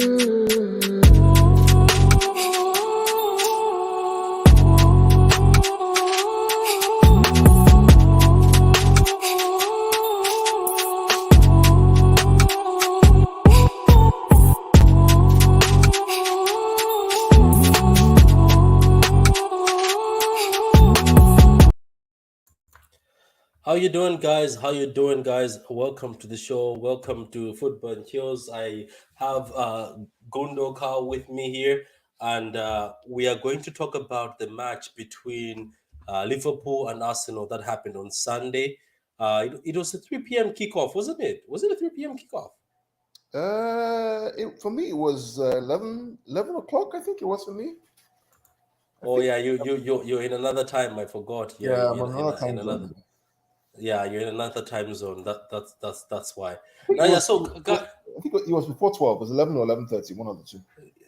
How you doing, guys? How you doing, guys? Welcome to the show. Welcome to Football&Chills. I have Gundo Carl with me here, and we are going to talk about the match between Liverpool and Arsenal that happened on Sunday. It was a 3 p.m. kickoff, wasn't it? Was it a 3 p.m. kickoff? For me, it was 11 o'clock, I think it was for me. Oh yeah, you're in another time. I forgot. Yeah, Yeah, I'm you're on in, another in time another. zone. Yeah, you're in another time zone. That's why. I think Now, it yeah. was. So, I think it was before 12. It was 11 or 11:30. One of the two.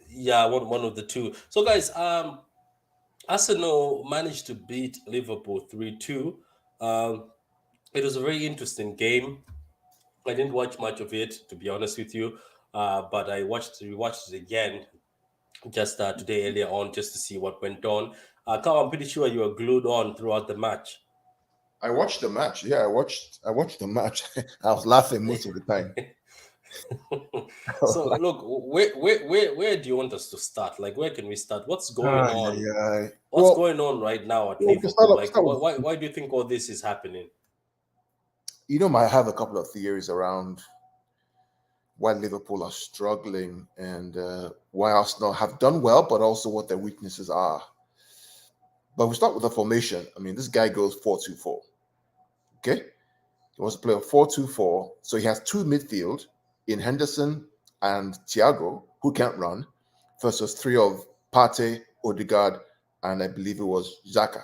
yeah, one of the two. So, guys, Arsenal managed to beat Liverpool 3-2. It was a very interesting game. I didn't watch much of it, to be honest with you, but I rewatched it again just today earlier on just to see what went on. Carl, I'm pretty sure you were glued on throughout the match. I watched the match. Yeah, I watched the match. I was laughing most of the time. So, look, where do you want us to start? Like, where can we start? What's going on? Yeah. What's going on right now at We can start, Liverpool? Like, start with, why do you think all this is happening? I have a couple of theories around why Liverpool are struggling and why Arsenal have done well, but also what their weaknesses are. But we start with the formation. I mean, this guy goes 4-2-4. Okay? He wants to play a 4-2-4. So he has two midfield in Henderson and Thiago, who can't run, versus three of Partey, Odegaard, and I believe it was Xhaka.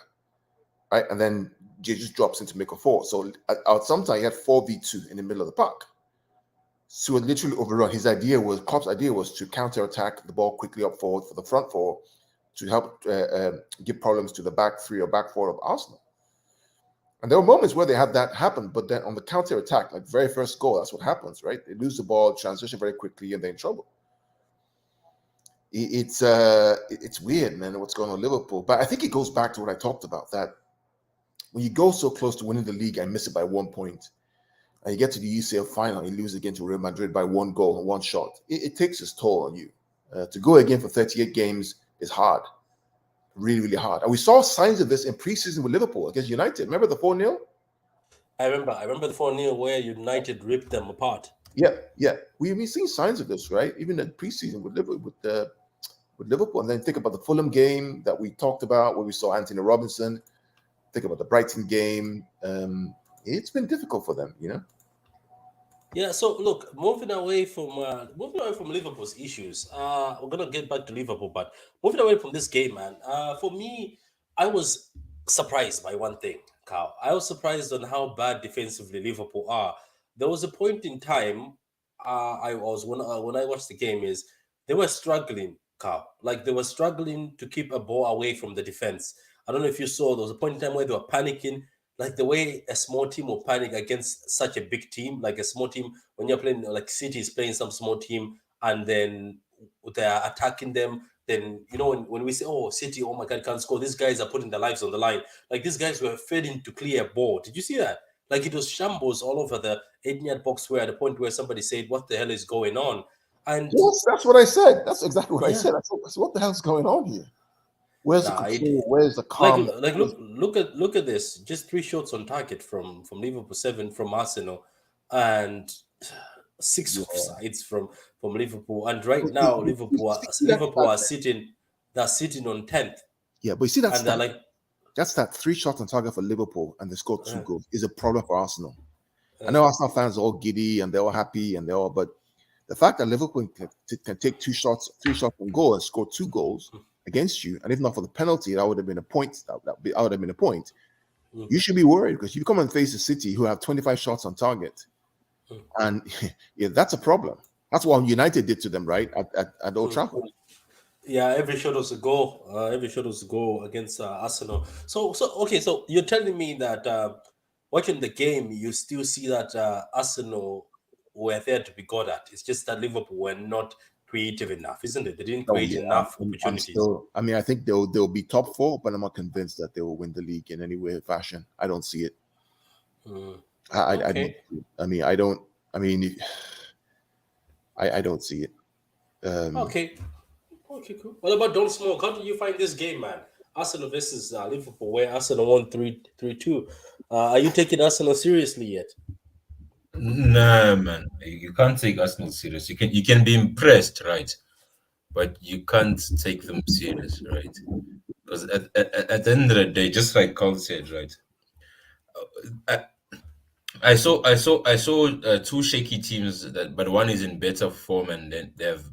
Right? And then Jesus drops in to make a 4. So at some time he had 4v2 in the middle of the park. So it literally overrun. Klopp's idea was to counter-attack the ball quickly up forward for the front four to help give problems to the back three or back four of Arsenal. And there were moments where they had that happen, but then on the counter-attack, like very first goal, that's what happens, right? They lose the ball, transition very quickly, and they're in trouble. It's weird, man, what's going on in Liverpool. But I think it goes back to what I talked about, that when you go so close to winning the league and miss it by 1 point, and you get to the UCL final, you lose again to Real Madrid by 1 goal and 1 shot, it takes its toll on you. To go again for 38 games is hard. Really, really hard. And we saw signs of this in preseason with Liverpool against United. Remember the 4-0? I remember the 4-0 where United ripped them apart. Yeah. We've seen signs of this, right? Even in preseason with Liverpool. And then think about the Fulham game that we talked about, where we saw Anthony Robinson. Think about the Brighton game. It's been difficult for them, Yeah, so look, moving away from Liverpool's issues, we're gonna get back to Liverpool, but moving away from this game, man. For me, I was surprised by one thing, Carl. I was surprised on how bad defensively Liverpool are. There was a point in time, I was when I watched the game, is they were struggling, Carl. Like they were struggling to keep a ball away from the defense. I don't know if you saw. There was a point in time where they were panicking, like the way a small team will panic against such a big team, like a small team when you're playing, like City is playing some small team and then they're attacking them. Then when we say, "Oh, City, oh my God, can't score," these guys are putting their lives on the line. Like these guys were failing to clear a ball. Did you see that? Like it was shambles all over the 8-yard box. Where at the point where somebody said, "What the hell is going on?" And yes, that's what I said. That's exactly what I said. I said, what the hell's going on here? Where's the control? Where's the calm? Look at this. Just 3 shots on target from Liverpool, 7 from Arsenal, and 6 offsides from Liverpool. And right now, Liverpool are sitting. They're sitting on 10th. Yeah, but you see and they're like, that's that 3 shots on target for Liverpool, and they scored 2 goals is a problem for Arsenal. I know Arsenal fans are all giddy and they're all happy but the fact that Liverpool can take 3 shots on goal and score 2 goals against you, and if not for the penalty, that would have been a point. That would have been a point. You should be worried because you come and face the City, who have 25 shots on target, and yeah, that's a problem. That's what United did to them, right, at Old Trafford. Yeah, every shot was a goal. Every shot was a goal against Arsenal. So okay. So you're telling me that watching the game, you still see that Arsenal were there to be got at. It's just that Liverpool were not creative enough, isn't it? They didn't Oh create yeah, enough I'm opportunities. still. I mean, I think they'll be top four, but I'm not convinced that they will win the league in any way or fashion. I don't see it. Mm. I don't. Okay. I mean, I don't. I mean, I don't see it. Um, Okay. Okay, cool. What about Don't Smoke? How did you find this game, man? Arsenal versus Liverpool, where Arsenal won 3-2. Are you taking Arsenal seriously yet? Nah, man, you can't take Arsenal serious. You can be impressed, right? But you can't take them serious, right? Because at the end of the day, just like Carl said, right? I, I saw two shaky teams that, but one is in better form and then they have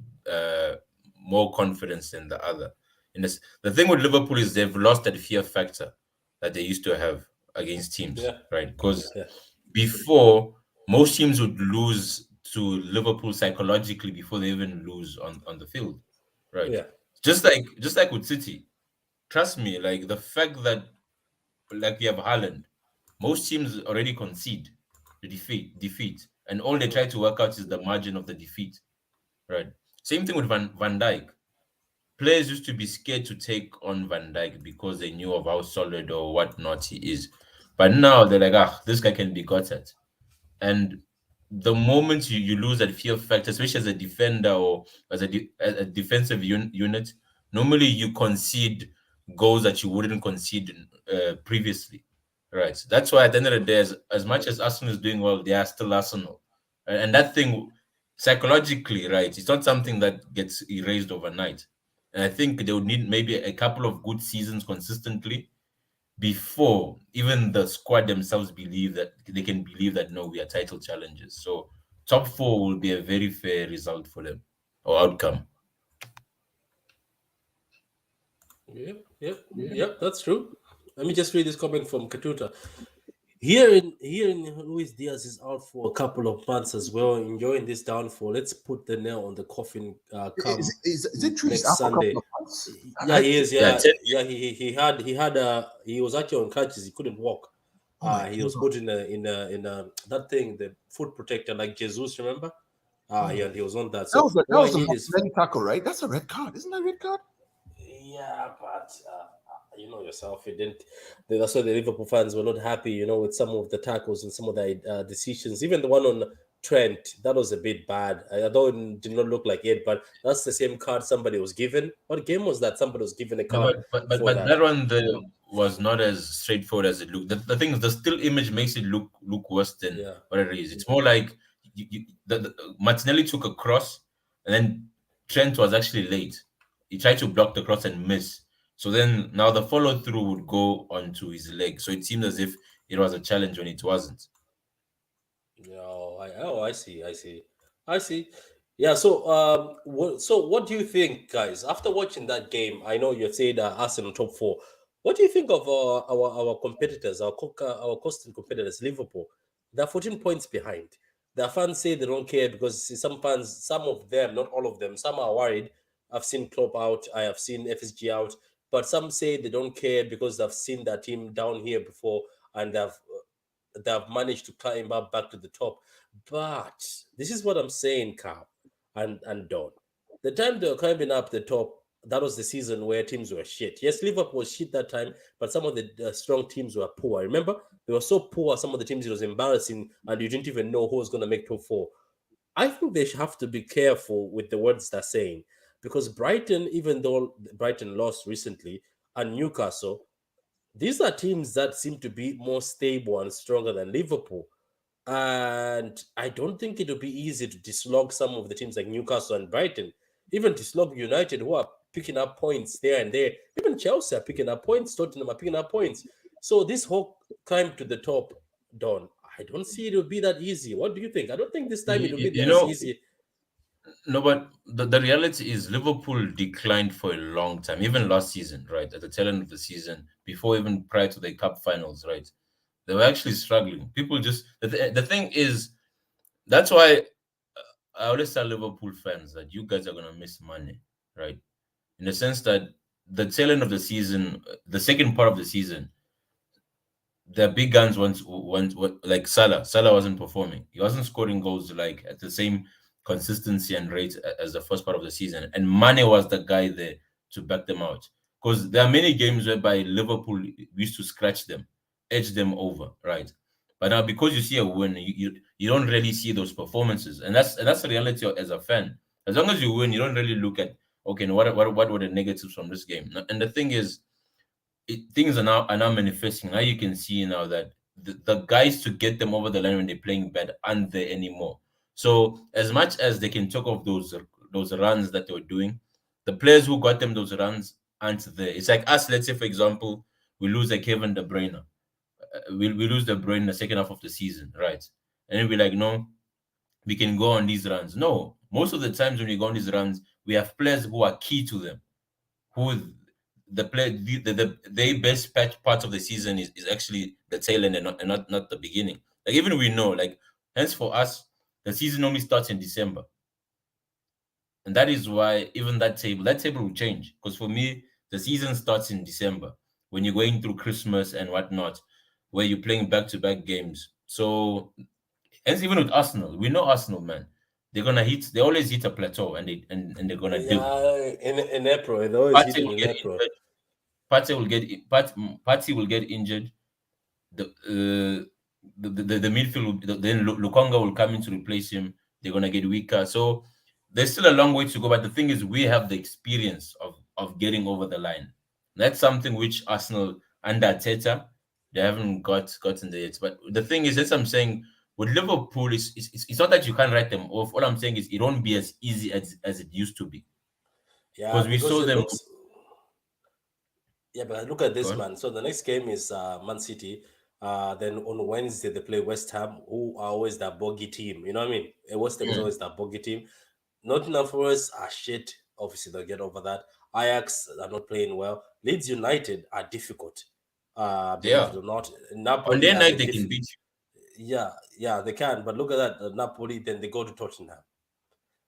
more confidence than the other. And the thing with Liverpool is they've lost that fear factor that they used to have against teams, Yeah. right? Because Yeah. before, most teams would lose to Liverpool psychologically before they even lose on the field, right? Yeah. Just like with City, trust me, like the fact that like we have Haaland, most teams already concede the defeat, and all they Mm. try to work out is the margin of the defeat, right? Same thing with Van Dijk. Players used to be scared to take on Van Dijk because they knew of how solid or whatnot he is, but now they're like, ah, this guy can be got at. And the moment you lose that fear factor, especially as a defender or as a defensive unit, normally you concede goals that you wouldn't concede previously, right? That's why at the end of the day, as much as Arsenal is doing well, they are still Arsenal. And that thing, psychologically, right, it's not something that gets erased overnight. And I think they would need maybe a couple of good seasons consistently before even the squad themselves believe that they can believe that no, we are title challengers. So top four will be a very fair result for them or outcome. Yep. Yep. Yep. That's true. Let me just read this comment from Katuta. Here in Luis Diaz is out for a couple of months as well, enjoying this downfall. Let's put the nail on the coffin. Come is it true he's next out for a couple Sunday. of months? Yeah, he is. Yeah, Yeah, yeah. He was actually on crutches. He couldn't walk. Oh my He was god! put in a that thing, the foot protector, like Jesus. Remember? Oh, Yeah, and he was on that. that So was that all I was a need is Martinelli tackle, right? That's a red card, isn't that a red card? yeah, but you know yourself, it didn't. That's why the Liverpool fans were not happy, with some of the tackles and some of the decisions. Even the one on Trent, that was a bit bad. Although it did not look like it, but that's the same card somebody was given. What game was that? Somebody was given a no, card for but that. that one was not as straightforward as it looked. The thing is, the still image makes it look worse than Yeah, what it is. It's more like Martinelli took a cross, and then Trent was actually late. He tried to block the cross and miss. So then now the follow through would go onto his leg. So it seemed as if it was a challenge when it wasn't. I see, I see. Yeah. So what do you think, guys? After watching that game, I know you said Arsenal top four. What do you think of our competitors, our constant competitors, Liverpool? They're 14 points behind. Their fans say they don't care because some fans, some of them, not all of them, some are worried. I've seen Klopp out. I have seen FSG out, but some say they don't care because they've seen their team down here before and they've managed to climb up back to the top. But this is what I'm saying, Carl and Don. The time they were climbing up the top, that was the season where teams were shit. Yes, Liverpool was shit that time, but some of the strong teams were poor. Remember, they were so poor. Some of the teams it was embarrassing, and you didn't even know who was going to make top four. I think they should have to be careful with the words they're saying because Brighton, even though Brighton lost recently, and Newcastle, these are teams that seem to be more stable and stronger than Liverpool. And I don't think it'll be easy to dislodge some of the teams like Newcastle and Brighton, even dislodge United, who are picking up points there and there. Even Chelsea are picking up points, Tottenham are picking up points. So this whole climb to the top, Don, I don't see it will be that easy. What do you think? I don't think this time it will You, be you as know, easy. no, but the reality is Liverpool declined for a long time, even last season, right? At the tail end of the season, before even prior to the cup finals, right? They were actually struggling. People just the thing is that's why I always tell Liverpool fans that you guys are gonna miss money, right? In the sense that the tail end of the season, the second part of the season, the big guns once like Salah. Salah wasn't performing. He wasn't scoring goals like at the same consistency and rate as the first part of the season, and Mane was the guy there to back them out. Because there are many games whereby Liverpool used to scratch them, edge them over, right? But now because you see a win, you don't really see those performances, and that's the reality as a fan. As long as you win, you don't really look at okay, what were the negatives from this game? And the thing is, things are now manifesting. Now you can see now that the guys to get them over the line when they're playing bad aren't there anymore. So as much as they can talk of those runs that they were doing, the players who got them those runs aren't there. It's like us. Let's say, for example, we lose a Kevin De Bruyne. We lose De Bruyne in the second half of the season, right? And then we're like, no, we can go on these runs. No, most of the times when we go on these runs, we have players who are key to them, who the best part of the season is actually the tail end and not the beginning. Like even we know, like hence for us, the season normally starts in December. And that is why even that table will change. Because for me, the season starts in December when you're going through Christmas and whatnot, where you're playing back-to-back games. So and even with Arsenal, we know Arsenal, man. They always hit a plateau and they're gonna dip. Yeah, in April, they always Partey hitting will in get April. injured. Partey will get injured. The midfield then Lukonga will come in to replace him. They're gonna get weaker. So there's still a long way to go. But the thing is, we have the experience of getting over the line. That's something which Arsenal under Arteta they haven't gotten there yet. But the thing is, as I'm saying, with Liverpool, it's not that you can't write them off. All I'm saying is it won't be as easy as it used to be Yeah, because we because saw it them. looks. Yeah, but look at Go this, on. man. So the next game is Man City. Then on Wednesday they play West Ham, who are always that bogey team. You know what I mean? West Ham is Yeah, always that bogey team. Nottingham Forest are shit. Obviously, they'll get over that. Ajax are not playing well. Leeds United are difficult. they Believe it are. or not, On Napoli their are night a they can difficult. beat Yeah, yeah, they can. But look at that, Napoli. Then they go to Tottenham.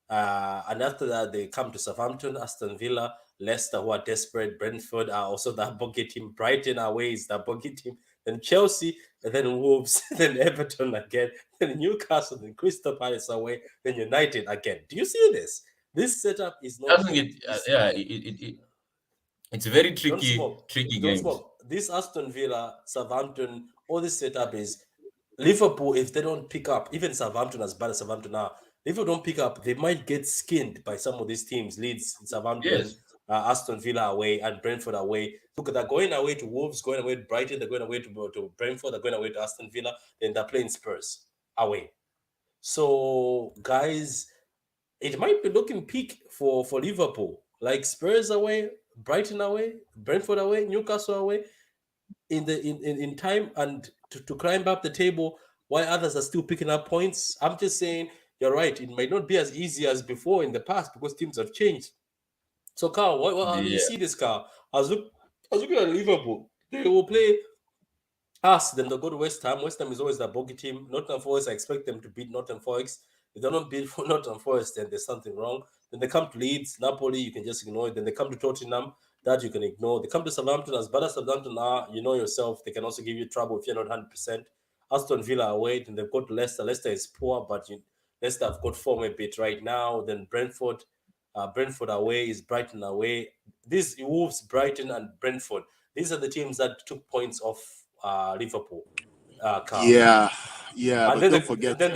And after that, they come to Southampton, Aston Villa, Leicester, who are desperate. Brentford are also that bogey team. Brighton away is that bogey team. Then Chelsea, and then Wolves, then Everton again, then Newcastle, then Crystal Palace away, then United again. Do you see this? This setup is you. not Doesn't good. get yeah. It's a very Don't tricky smoke. tricky Don't games. smoke. This Aston Villa, Southampton, all this setup is Liverpool. If they don't pick up, even Southampton, as bad as Southampton are, if they don't pick up, they might get skinned by some of these teams. Leeds, Southampton, Yes, Aston Villa away, and Brentford away. Look at that, going away to Wolves, going away to Brighton, they're going away to Brentford, they're going away to Aston Villa, then they're playing Spurs away. So, guys, it might be looking peak for Liverpool. Like Spurs away, Brighton away, Brentford away, Newcastle away in time and to climb up the table while others are still picking up points. I'm just saying you're right. It might not be as easy as before in the past because teams have changed. So Carl, how do you yeah. see this, Carl? I was looking at Liverpool. They will play us, then they'll go to West Ham. West Ham is always the bogey team. Nottingham Forest, I expect them to beat Nottingham Forest. If they don't beat Nottingham Forest, then there's something wrong. Then they come to Leeds, Napoli, you can just ignore it. Then they come to Tottenham, that you can ignore. They come to Southampton, as bad as Southampton are, you know yourself, they can also give you trouble if you're not 100%. Aston Villa away, then they've got Leicester. Leicester is poor, but Leicester have got form a bit right now. Then Brentford away is Brighton away. These Wolves, Brighton, and Brentford. These are the teams that took points off Liverpool, Carl. Yeah, yeah, And but then don't forget. then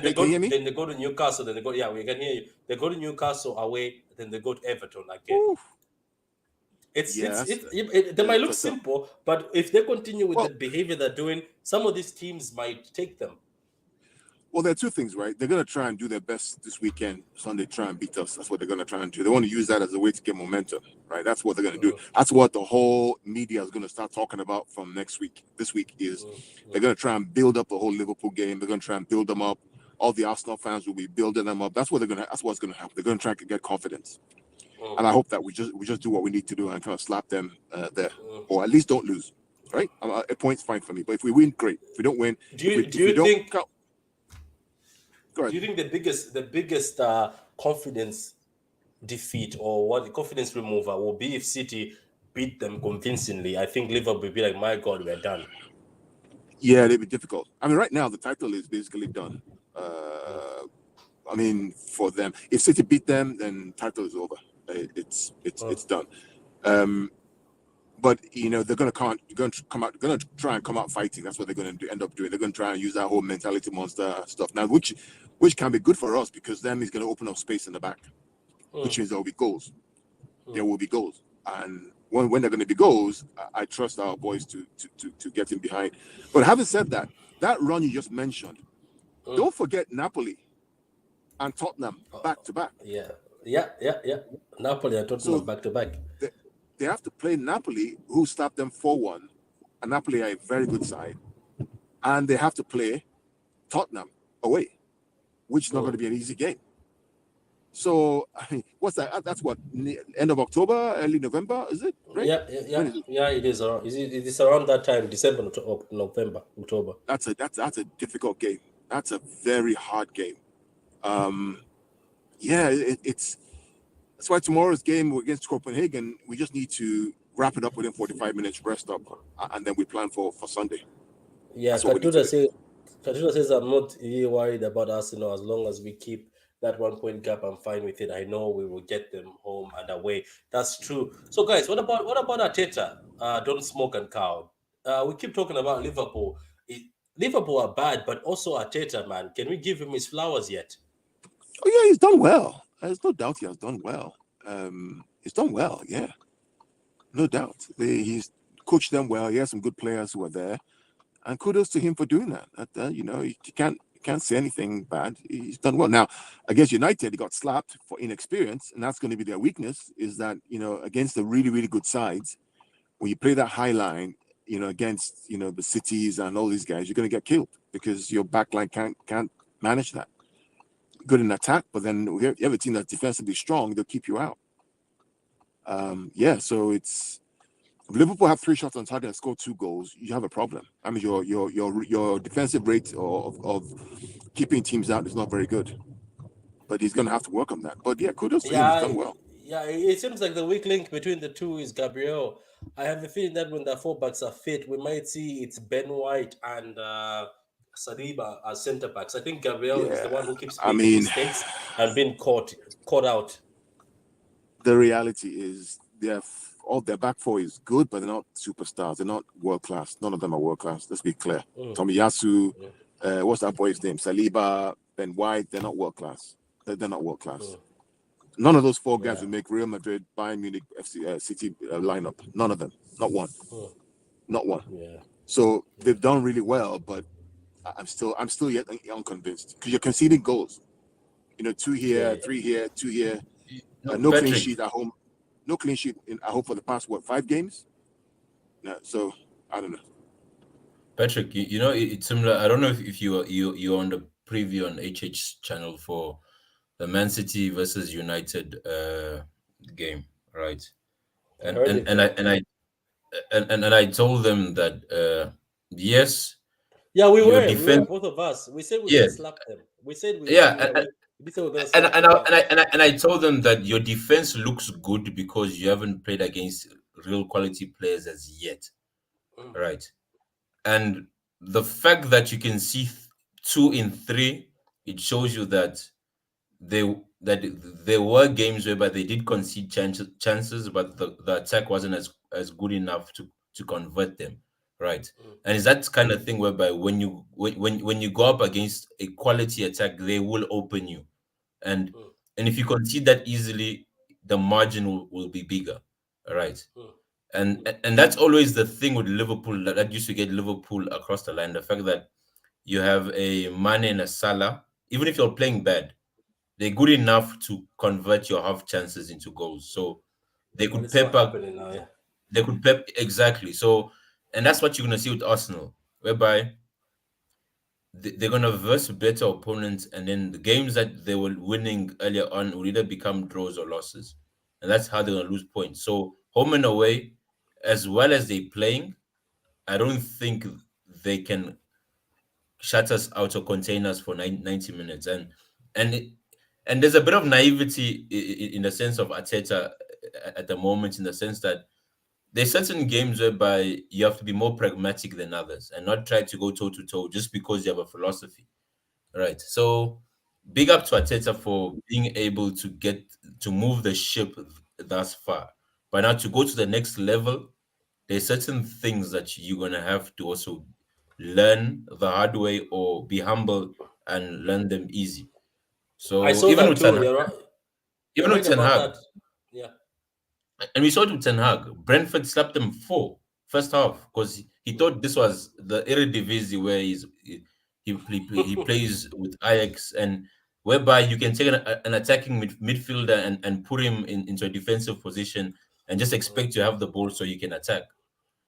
they Can go you to hear me? then they go to Newcastle. Then they go, yeah, we can hear you. They go to Newcastle away. Then they go to Everton again. Whew. It's Yeah, it's that's it, it, They might look tough. simple, but if they continue with the Well, behavior they're doing, some of these teams might take them. Well, there are two things, right? They're going to try and do their best this weekend, Sunday, try and beat us. That's what they're going to try and do. They want to use that as a way to get momentum, right? That's what they're going to do. Mm, That's what the whole media is going to start talking about from next week. This week is mm, they're mm, going to try and build up the whole Liverpool game. They're going to try and build them up. All the Arsenal fans will be building them up. That's what they're going to. That's what's going to happen. They're going to try to get confidence, mm, and I hope that we just do what we need to do and kind of slap them there, mm. or at least don't lose, right? A point's fine for me. But if we win, great. If we don't win, Do if we you do if we you don't, think go do ahead. you think the biggest confidence defeat or what the confidence remover will be if City beat them convincingly? I think Liverpool will be like, my God, we're done. Yeah, it'd be difficult. I mean, right now the title is basically done. Mm, I mean, for them, if City beat them, then title is over. It's done. Um, but they're going to come out, going to try and come out fighting. That's what they're going to end up doing. They're going to try and use that whole mentality monster stuff now, which can be good for us because then it's going to open up space in the back, which means there will be goals. There will be goals, and when there are going to be goals, I trust our boys to get in behind. But having said that, that run you just mentioned, don't forget Napoli and Tottenham back to back. Yeah. Napoli and Tottenham back to back. They have to play Napoli, who stopped them 4-1. And Napoli are a very good side. And they have to play Tottenham away, which is not going to be an easy game. So, I mean, what's that? That's what, end of October, early November, is it? Right? Yeah, it is around. It is around that time, December, November, October. That's a difficult game. That's a very hard game. That's why tomorrow's game against Copenhagen, we just need to wrap it up within 45 minutes, rest up, and then we plan for Sunday. Yeah, Katuda says I'm not really worried about Arsenal as long as we keep that 1 point gap. I'm fine with it. I know we will get them home and away. That's true. So, guys, what about Arteta? Don't smoke and cow. We keep talking about Liverpool. Liverpool are bad, but also Arteta, man. Can we give him his flowers yet? Oh yeah, he's done well. There's no doubt he has done well. He's done well, yeah, no doubt. He's coached them well. He has some good players who are there, and kudos to him for doing that. You can't say anything bad. He's done well. Now, against United, he got slapped for inexperience, and that's going to be their weakness. Is that against the really really good sides, when you play that high line, against the cities and all these guys, you're going to get killed because your back line can't manage that. Good in attack, but then you have a team that's defensively strong, they'll keep you out. So it's if Liverpool have 3 shots on target and score 2 goals, you have a problem. I mean, your defensive rate of keeping teams out is not very good. But he's going to have to work on that. But yeah, kudos to him. He's done well. Yeah, it seems like the weak link between the two is Gabriel. I have a feeling that when the fullbacks are fit, we might see it's Ben White and Saliba as centre backs. I think Gabriel is the one who keeps making mistakes and being caught out. The reality is all their back four is good, but they're not superstars. They're not world class. None of them are world class. Let's be clear. Tomiyasu, what's that boy's name? Saliba, Ben White. They're not world class. They're not world class. None of those 4 guys will make Real Madrid, Bayern Munich, FC, City lineup. None of them. Not one. Not one. Yeah. So they've done really well, but I'm still yet unconvinced because you're conceding goals. 2 here, 3 here, 2 here. No clean sheet at home. No clean sheet at home for the past 5 games. No, so I don't know. Patrick, it's similar. I don't know if you're on the preview on HH channel for the Man City versus United game, right? And I told them that yes. Yeah, we were both of us. We said we slap them. We said we and I told them that your defense looks good because you haven't played against real quality players as yet, right? And the fact that you can see 2 in 3, it shows you that there were games whereby they did concede chances, but the attack wasn't as good enough to convert them. Right, and it's that kind of thing whereby when you go up against a quality attack, they will open you, and if you concede that easily, the margin will be bigger, right? And that's always the thing with Liverpool that used to get Liverpool across the line. The fact that you have a Mane and a Salah, even if you're playing bad, they're good enough to convert your half chances into goals. So they could exactly. So. And that's what you're going to see with Arsenal, whereby they're going to verse better opponents, and then the games that they were winning earlier on will either become draws or losses. And that's how they're going to lose points. So home and away, as well as they're playing, I don't think they can shut us out or contain us for 90 minutes. And there's a bit of naivety in the sense of Arteta at the moment, in the sense that there's certain games whereby you have to be more pragmatic than others and not try to go toe-to-toe just because you have a philosophy, right? So big up to Ateta for being able to move the ship thus far. But now to go to the next level, there's certain things that you're gonna have to also learn the hard way or be humble and learn them easy. I So saw that too. You're right. You're Even with right Ten about Hag, that. Yeah. and we saw it with Ten Hag. Brentford slapped them 4 first half because he thought this was the Eredivisie where he plays with Ajax, and whereby you can take an attacking midfielder and put him into a defensive position and just Mm, expect to have the ball so you can attack.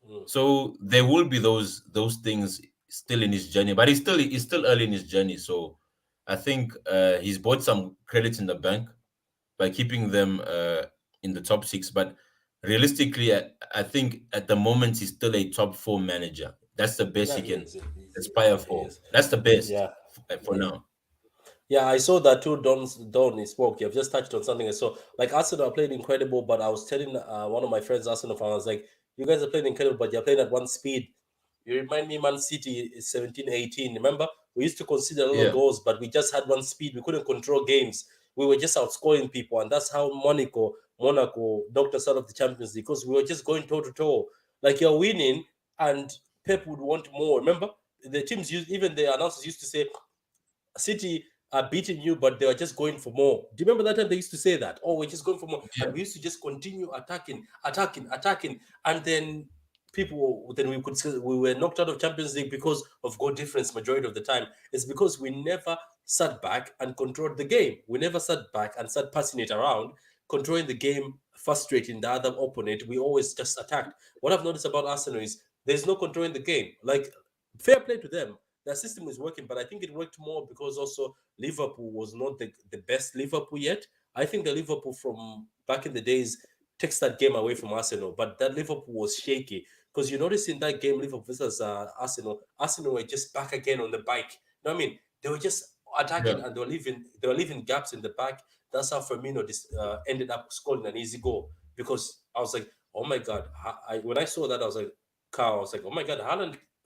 mm, So there will be those things still in his journey, but he's still early in his journey. So I think he's bought some credit in the bank by keeping them in the top 6. But realistically, I think at the moment he's still a top 4 manager. That's the best yeah, he he can is. aspire He for. is. That's the best Yeah. for Yeah. now. Yeah, I saw that too. Don, he spoke. You've just touched on something I saw. Like Arsenal are playing incredible, but I was telling one of my friends, Arsenal fan, I was like, "You guys are playing incredible, but you're playing at one speed." You remind me, Man City is 17-18. Remember, we used to concede a lot of Yeah, goals, but we just had one speed. We couldn't control games. We were just outscoring people, and that's how Monaco knocked us out of the Champions League because we were just going toe to toe. Like you're winning, and Pep would want more. Remember, the teams used even the announcers used to say City are beating you, but they are just going for more. Do you remember that time they used to say that? Oh, we're just going for more. yeah, And we used to just continue attacking. And then then we could say we were knocked out of Champions League because of goal difference majority of the time. It's because we never sat back and controlled the game. We never sat back and sat passing it around, controlling the game, frustrating the other opponent. We always just attacked. What I've noticed about Arsenal is there's no controlling the game. Like, fair play to them, their system is working, but I think it worked more because also Liverpool was not the best Liverpool yet. I think the Liverpool from back in the days takes that game away from Arsenal, but that Liverpool was shaky because you notice in that game, Liverpool versus Arsenal were just back again on the bike. You know what I mean? They were just yeah, attacking and they were leaving gaps in the back. That's how Firmino ended up scoring an easy goal because I was like, oh my god! When I saw that, I was like, Carl, I was like, oh my god,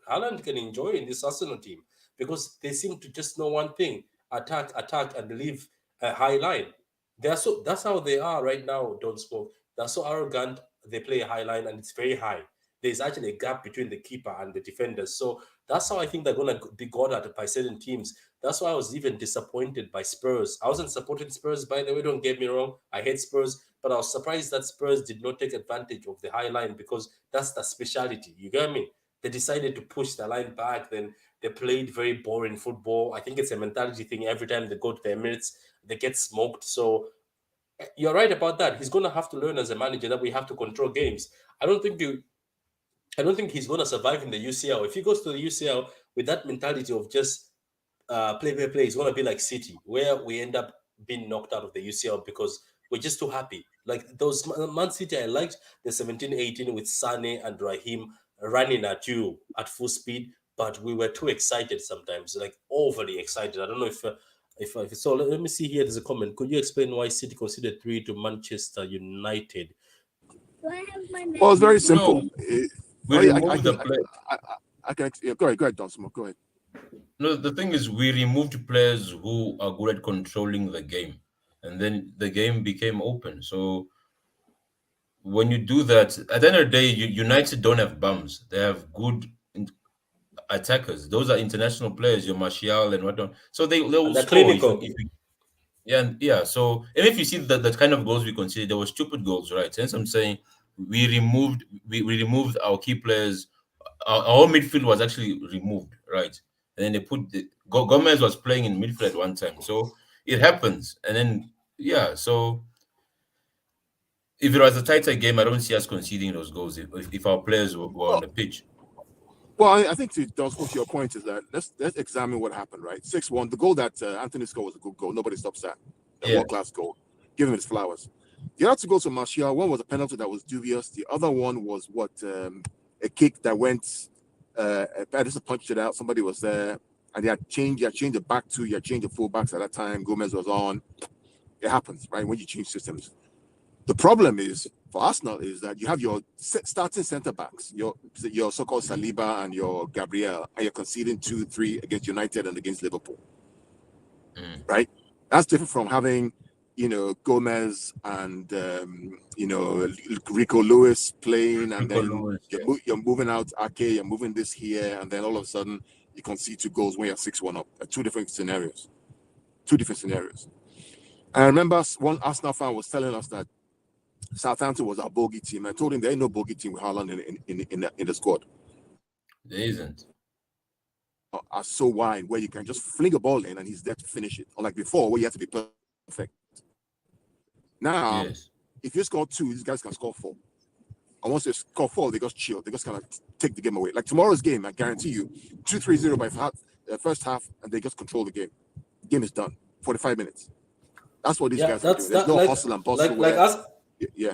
Haaland can enjoy in this Arsenal team because they seem to just know one thing: attack, and leave a high line. That's how they are right now. Don't smoke. They're so arrogant. They play a high line and it's very high. There's actually a gap between the keeper and the defenders. So that's how I think they're gonna be got at by certain teams. That's why I was even disappointed by Spurs. I wasn't supporting Spurs, by the way. Don't get me wrong. I hate Spurs, but I was surprised that Spurs did not take advantage of the high line because that's the speciality. You get me? They decided to push the line back. Then they played very boring football. I think it's a mentality thing. Every time they go to the Emirates, they get smoked. So you're right about that. He's gonna have to learn as a manager that we have to control games. I don't think you. I don't think he's gonna survive in the UCL. If he goes to the UCL with that mentality of just play, it's gonna be like City, where we end up being knocked out of the UCL because we're just too happy. Like those Man City, I liked the 17-18 with Sane and Raheem running at you at full speed, but we were too excited sometimes, like overly excited. I don't know if so. Let me see here. There's a comment. Could you explain why City conceded 3 to Manchester United? Well, it's very simple. no, we Oh yeah, I removed can, the play. I can. Yeah, go ahead, Don Smoke. Go ahead. No, the thing is, we removed players who are good at controlling the game, and then the game became open. So when you do that, at the end of the day, United don't have bums. They have good attackers. Those are international players, your Martial and whatnot. So they And will they're score if clinical. you yeah, and yeah. So and if you see the kind of goals we conceded, they were stupid goals, right? Hence I'm saying we removed our key players. Our whole midfield was actually removed, right? And then they put Gomez was playing in midfield at one time. So it happens. And then yeah, so if it was a tighter game, I don't see us conceding those goals if our players were on Well, the pitch. well, I think to Don Smoke, your point is that let's examine what happened. Right, 6-1. The goal that Anthony scored was a good goal. Nobody stops that. A Yeah, world class goal. Give him his flowers. The other two goals from Martial. One was a penalty that was dubious. The other one was a kick that went. Edison punched it out. Somebody was there, and they had changed. The back two. You had changed the fullbacks at that time. Gomez was on. It happens, right? When you change systems. The problem is for Arsenal is that you have your starting centre backs, your so-called Saliba and your Gabriel, and you're conceding 2-3 against United and against Liverpool, mm, right? That's different from having, Gomez and Rico Lewis playing, and Rico then Lewis, you're moving out Ake, you're moving this here, and then all of a sudden you concede 2 goals when you're 6-1 up. Two different scenarios. I remember one Arsenal fan was telling us that Southampton was our bogey team. I told him there ain't no bogey team with Haaland in the squad. there isn't. Are so wide where you can just fling a ball in and he's there to finish it. Unlike before, where you have to be perfect. Now, Yes. if you score 2, these guys can score 4. And once they score 4, they just chill. They just kind of take the game away. Like tomorrow's game, I guarantee you, 2-3-0 by first half, and they just control the game. The game is done. 45 minutes. That's what these guys are doing. There's no hustle and bustle. Like us. Yeah.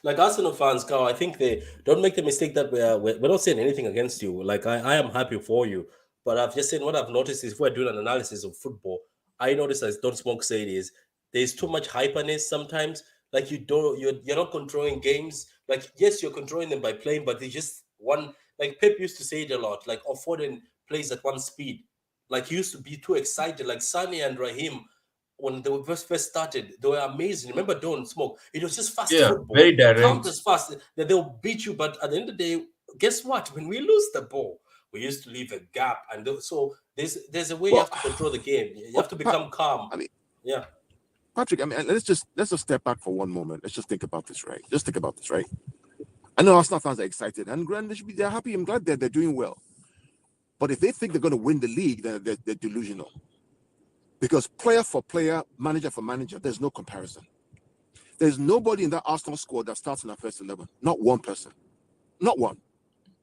Like Arsenal fans, Carl, I think they don't make the mistake that we're not saying anything against you. Like I am happy for you, but I've just said what I've noticed is if we're doing an analysis of football, I notice, as Don't Smoke say it is, there's too much hyperness sometimes. Like you're not controlling games. Like yes, you're controlling them by playing, but they just one. Like Pep used to say it a lot. Like Foden plays at one speed. Like he used to be too excited. Like Sani and Raheem, when they first started, they were amazing. Remember, Don't Smoke? It was just fast Yeah, football. very direct. Counters fast. That they'll beat you, but at the end of the day, guess what? When we lose the ball, we used to leave a gap, and so there's a way you have to control the game. You have to become calm. I mean, yeah. Patrick, I mean, let's just step back for one moment. Let's just think about this, right? I know Arsenal fans are excited, and they're happy. I'm glad they're doing well. But if they think they're going to win the league, then they're delusional. Because player for player, manager for manager, there's no comparison. There's nobody in that Arsenal squad that starts in our first 11. Not one person. Not one.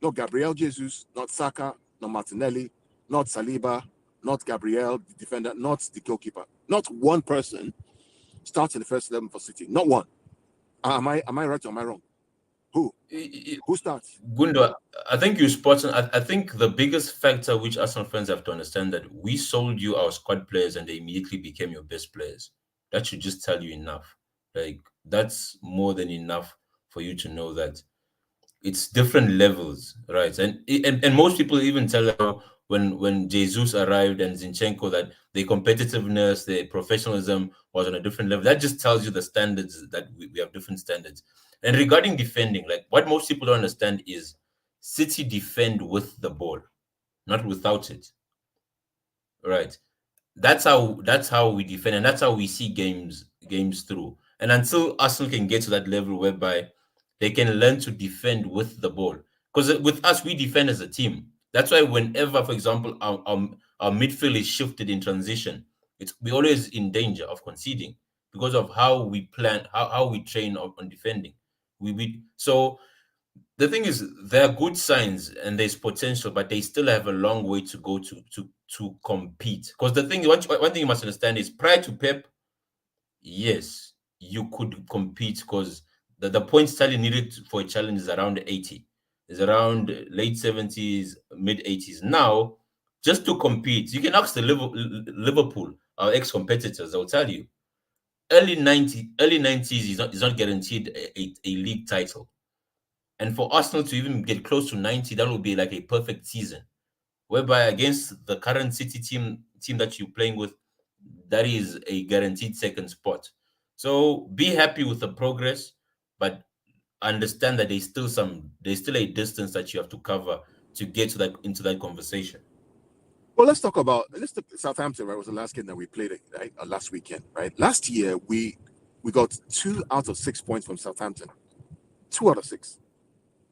Not Gabriel Jesus, not Saka, not Martinelli, not Saliba, not Gabriel, the defender, not the goalkeeper. Not one person starts in the first 11 for City. Not one. Am I right or am I wrong? Who? Who starts? Gundo, I think you're spot on. I think the biggest factor which Arsenal fans have to understand that we sold you our squad players and they immediately became your best players. That should just tell you enough. Like that's more than enough for you to know that it's different levels, right? And most people even tell you when Jesus arrived and Zinchenko that their competitiveness, their professionalism was on a different level. That just tells you the standards that we have different standards. And regarding defending, like what most people don't understand is City defend with the ball, not without it. Right. That's how we defend, and that's how we see games through. And until Arsenal can get to that level whereby they can learn to defend with the ball. Because with us, we defend as a team. That's why whenever, for example, our midfield is shifted in transition, we're always in danger of conceding because of how we plan, how we train on defending. So the thing is, there are good signs and there's potential, but they still have a long way to go to compete. Because the thing, one thing you must understand is prior to Pep, yes, you could compete because the points tally needed for a challenge is around 80. Is around late 70s, mid 80s. Now, just to compete, you can ask the Liverpool, our ex-competitors, they'll tell you. Early 90s is not guaranteed a league title. And for Arsenal to even get close to 90, that would be like a perfect season. Whereby against the current City team that you're playing with, that is a guaranteed second spot. So be happy with the progress, but understand that there's still a distance that you have to cover to get to into that conversation. Well, let's talk Southampton, right? Was the last game that we played, right? Last weekend, right? Last year we got 2 out of 6 points from Southampton. 2 out of 6,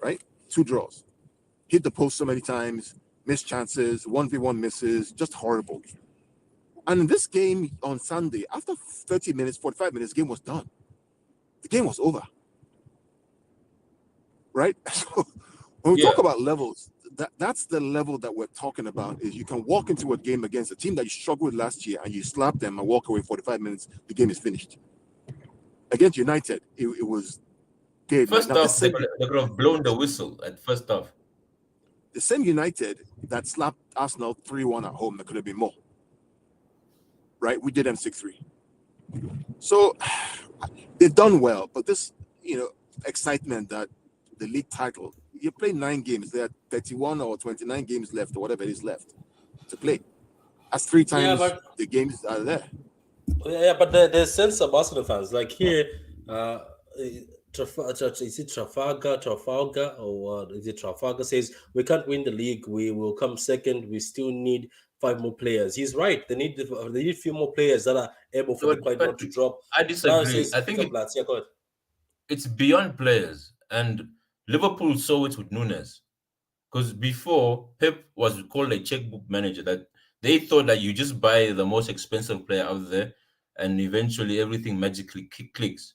right? 2 draws. Hit the post so many times, missed chances, 1v1 misses, just horrible. And in this game on Sunday, after 30 minutes, 45 minutes, the game was done. The game was over. Right? So when we talk about levels, that's the level that we're talking about. Is you can walk into a game against a team that you struggled with last year and you slap them and walk away 45 minutes, the game is finished. Against United, it was dead. First off, they could have blown the whistle at first off. The same United that slapped Arsenal 3-1 at home, there could have been more. Right? We did them 6-3. So they've done well, but this, excitement that the league title, you play 9 games, there are 31 or 29 games left or whatever it is left to play. That's three Yeah, times but the games are there. there's sense of Arsenal fans like here. Is it Trafalgar, or what? Is it Trafalgar says we can't win the league. We will come second. We still need five more players. He's right. They need a few more players that are able for the quite But not to drop. I Now it disagree. says I think bigger bloods. Yeah, go ahead. it's beyond players, and Liverpool saw it with Nunes. Because before, Pep was called a checkbook manager, that they thought that you just buy the most expensive player out there and eventually everything magically clicks.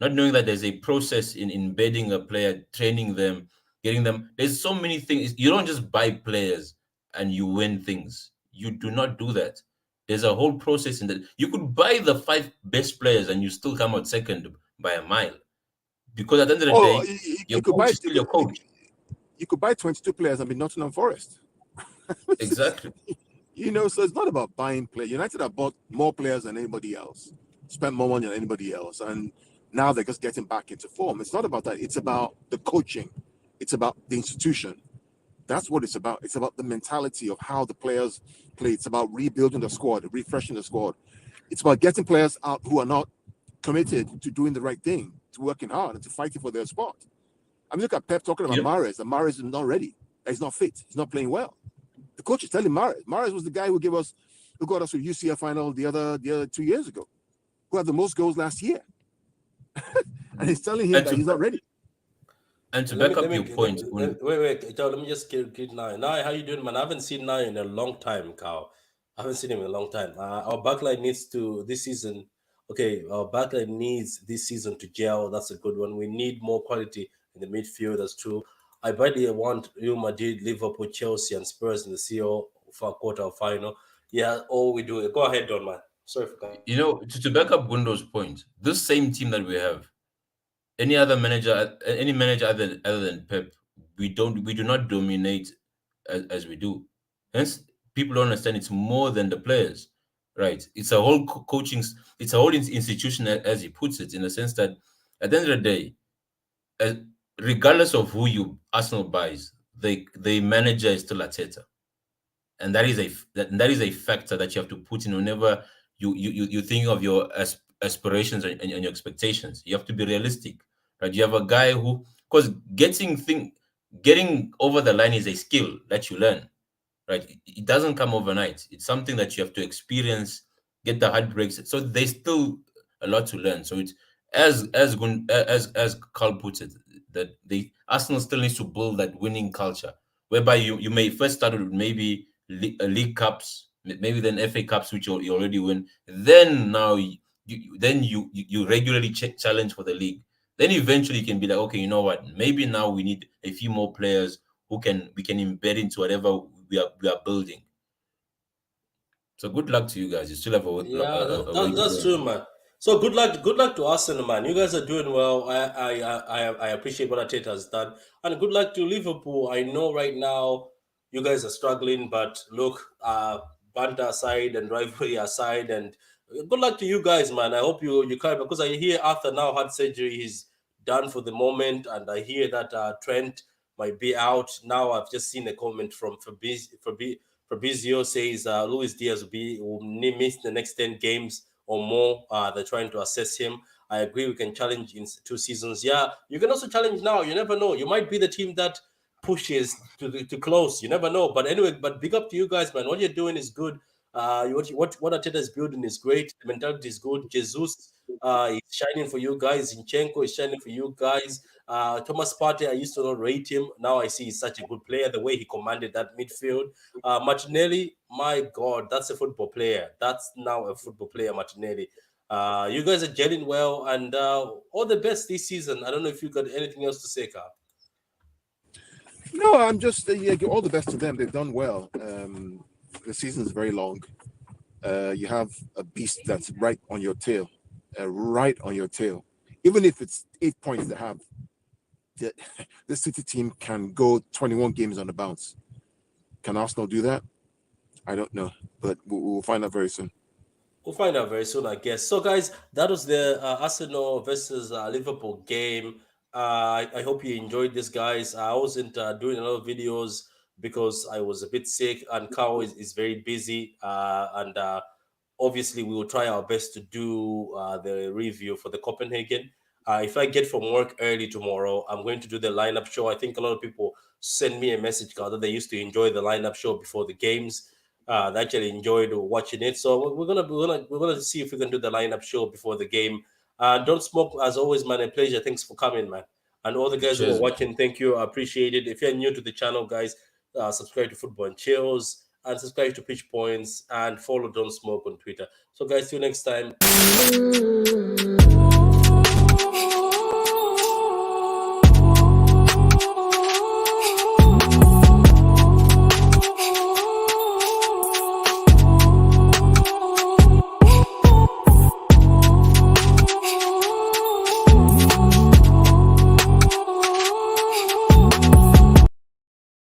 Not knowing that there's a process in embedding a player, training them, getting them. There's so many things. You don't just buy players and you win things. You do not do that. There's a whole process in that. You could buy the five best players and you still come out second by a mile. Because at the end of the Oh, day, you your could coach buy is still your coach. you could buy 22 players and be Nottingham Forest. Exactly. So it's not about buying players. United have bought more players than anybody else, spent more money than anybody else, and now they're just getting back into form. It's not about that. It's about the coaching. It's about the institution. That's what it's about. It's about the mentality of how the players play. It's about rebuilding the squad, refreshing the squad. It's about getting players out who are not committed to doing the right thing, to working hard, and to fighting for their spot. I mean, look at Pep talking about You know, Mahrez, and Mahrez is not ready. He's not fit. He's not playing well. The coach is telling Mahrez. Mahrez was the guy who got us to UCL final the other 2 years ago, who had the most goals last year, and he's telling him and that he's not ready. to Let me back let up me your point, wait, Joe, let me just get Nai. Nai, how you doing, man? I haven't seen Nai in a long time, Carl. I haven't seen him in a long time. Our backline needs to this season. Okay, our backline needs this season to gel. That's a good one. We need more quality in the midfield. That's true. I badly want Real Madrid, Liverpool, Chelsea, and Spurs in the CO for a quarter final. Yeah, all we do. Go ahead, Don, man. Sorry for cutting. to back up Gundo's point, this same team that we have, any manager other than Pep, we do not dominate as we do. Hence, people don't understand it's more than the players, right? It's a whole it's a whole institution, as he puts it, in the sense that at the end of the day, uh, regardless of who you Arsenal buys, the manager is still Arteta, and that is a factor that you have to put in whenever you think of your aspirations and your expectations. You have to be realistic, right? You have a guy who, because getting over the line is a skill that you learn, right? It doesn't come overnight. It's something that you have to experience, get the heartbreaks. So there's still a lot to learn. So it's as Carl puts it, that the Arsenal still needs to build that winning culture, whereby you may first start with maybe league cups, maybe then FA Cups, which you already win. Then now you regularly challenge for the league. Then eventually you can be like, okay, you know what? Maybe now we need a few more players we can embed into whatever we are building. So good luck to you guys. You still have Yeah, a way to that's go. true, man. So good luck to Arsenal, man. You guys are doing well. I appreciate what Arteta has done, and good luck to Liverpool. I know right now you guys are struggling, but look, banter aside and rivalry aside, and good luck to you guys, man. I hope you can, because I hear Arthur now had surgery. He's done for the moment, and I hear that Trent might be out now. I've just seen a comment from Fabrizio says Luis Diaz will miss the next 10 games or more. They're trying to assess him. I agree we can challenge in 2 seasons. Yeah, you can also challenge now. You never know. You might be the team that pushes to close. You never know. But anyway, but big up to you guys, man. What you're doing is good. What Ateta is building is great. The mentality is good. Jesus is shining for you guys. Zinchenko is shining for you guys. Thomas Partey, I used to not rate him. Now I see he's such a good player. The way he commanded that midfield. Martinelli, my God, that's a football player. That's now a football player, Martinelli. You guys are gelling well, and all the best this season. I don't know if you got anything else to say, Carl. No, I'm just all the best to them. They've done well. The season is very long. You have a beast that's right on your tail, right on your tail. Even if it's 8 points they have, the City team can go 21 games on the bounce. Can Arsenal do that? I don't know, but we'll find out very soon. We'll find out very soon, I guess. So, guys, that was the Arsenal versus Liverpool game. I hope you enjoyed this, guys. I wasn't doing a lot of videos because I was a bit sick, and Kao is very busy. And obviously, we will try our best to do the review for the Copenhagen. If I get from work early tomorrow, I'm going to do the lineup show. I think a lot of people send me a message that they used to enjoy the lineup show before the games. They actually enjoyed watching it. So we're gonna see if we can do the lineup show before the game. Don't smoke, as always, man. A pleasure. Thanks for coming, man. And all the guys who Cheers, are watching, thank you. I appreciate it. If you're new to the channel, guys, subscribe to Football and Chills and subscribe to Pitch Points and follow Don't Smoke on Twitter. So, guys, see you next time.